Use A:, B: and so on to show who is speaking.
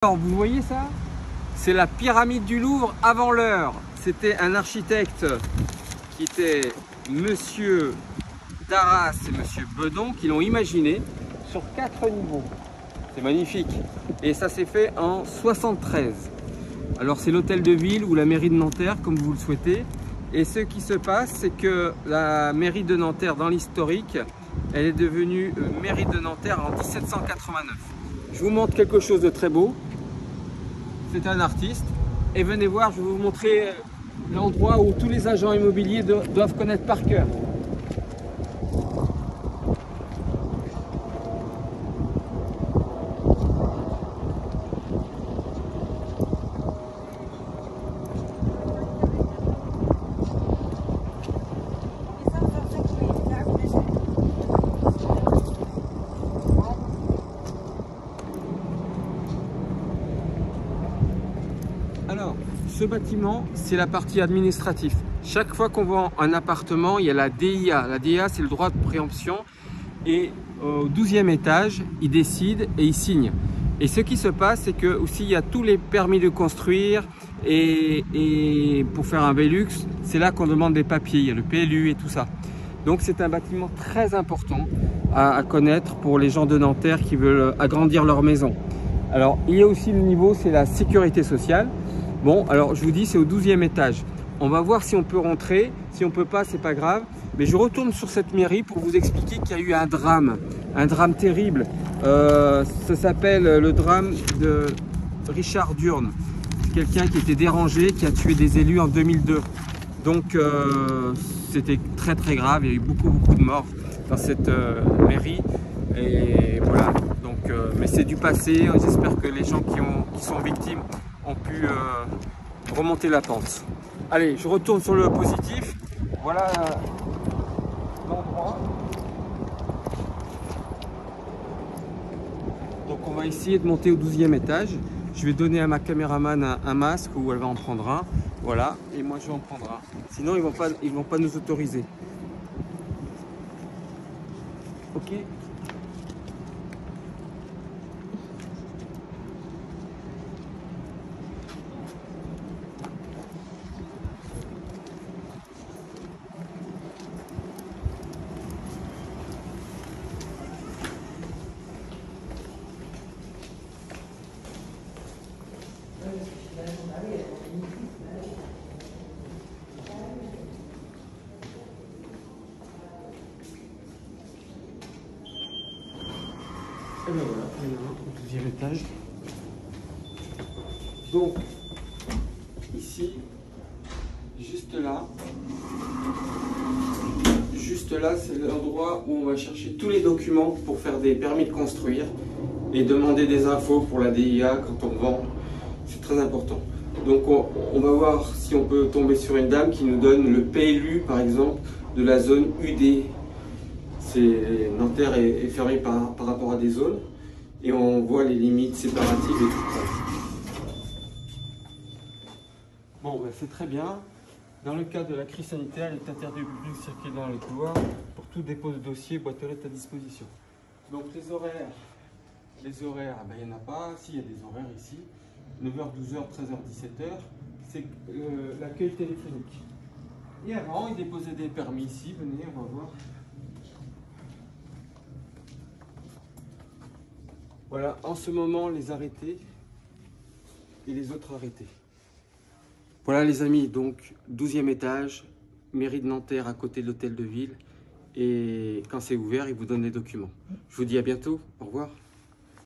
A: Alors, vous voyez ça? C'est la pyramide du Louvre avant l'heure. C'était un architecte qui était Monsieur Darras et Monsieur Bedon qui l'ont imaginé sur 4 niveaux. C'est magnifique. Et ça s'est fait en 73. Alors c'est l'hôtel de ville ou la mairie de Nanterre comme vous le souhaitez. Et ce qui se passe, c'est que la mairie de Nanterre dans l'historique, elle est devenue mairie de Nanterre en 1789. Je vous montre quelque chose de très beau. C'est un artiste et venez voir, je vais vous montrer l'endroit où tous les agents immobiliers doivent connaître par cœur. Alors, ce bâtiment, c'est la partie administrative. Chaque fois qu'on vend un appartement, il y a la DIA. La DIA, c'est le droit de préemption. Et au 12e étage, ils décident et ils signent. Et ce qui se passe, c'est que aussi il y a tous les permis de construire. Et pour faire un Velux, c'est là qu'on demande des papiers. Il y a le PLU et tout ça. Donc c'est un bâtiment très important à connaître pour les gens de Nanterre qui veulent agrandir leur maison. Alors, il y a aussi le niveau, c'est la sécurité sociale. Bon, alors je vous dis, c'est au 12e étage. On va voir si on peut rentrer. Si on ne peut pas, c'est pas grave. Mais je retourne sur cette mairie pour vous expliquer qu'il y a eu un drame terrible. Ça s'appelle le drame de Richard Durn. C'est quelqu'un qui était dérangé, qui a tué des élus en 2002. Donc, c'était très très grave. Il y a eu beaucoup de morts dans cette mairie. Et voilà. Donc, mais c'est du passé. J'espère que les gens qui sont victimes ont pu remonter la pente. Allez, je retourne sur le positif. Voilà l'endroit. Donc on va essayer de monter au 12e étage. Je vais donner à ma caméraman un masque ou elle va en prendre un. Voilà, et moi je vais en prendre un. Sinon ils vont pas nous autoriser. Ok. Et bien voilà, on est au 12e étage. Donc, ici, juste là, c'est l'endroit où on va chercher tous les documents pour faire des permis de construire et demander des infos pour la DIA quand on vend. C'est très important. Donc, on va voir si on peut tomber sur une dame qui nous donne le PLU, par exemple, de la zone UD. Nanterre est fermée par rapport à des zones et on voit les limites séparatives et tout ça. Bon, ben, c'est très bien. Dans le cas de la crise sanitaire, il est interdit au public de circuler dans les couloirs. Pour tout dépôt de dossier, boîte aux lettres à disposition. Donc les horaires, ben, il n'y en a pas. Si, il y a des horaires ici. 9h, 12h, 13h, 17h. C'est l'accueil téléphonique. Et avant, ils déposaient des permis ici. Venez, on va voir. Voilà, en ce moment, les arrêtés et les autres arrêtés. Voilà les amis, donc 12e étage, mairie de Nanterre à côté de l'hôtel de ville. Et quand c'est ouvert, ils vous donnent les documents. Je vous dis à bientôt, au revoir.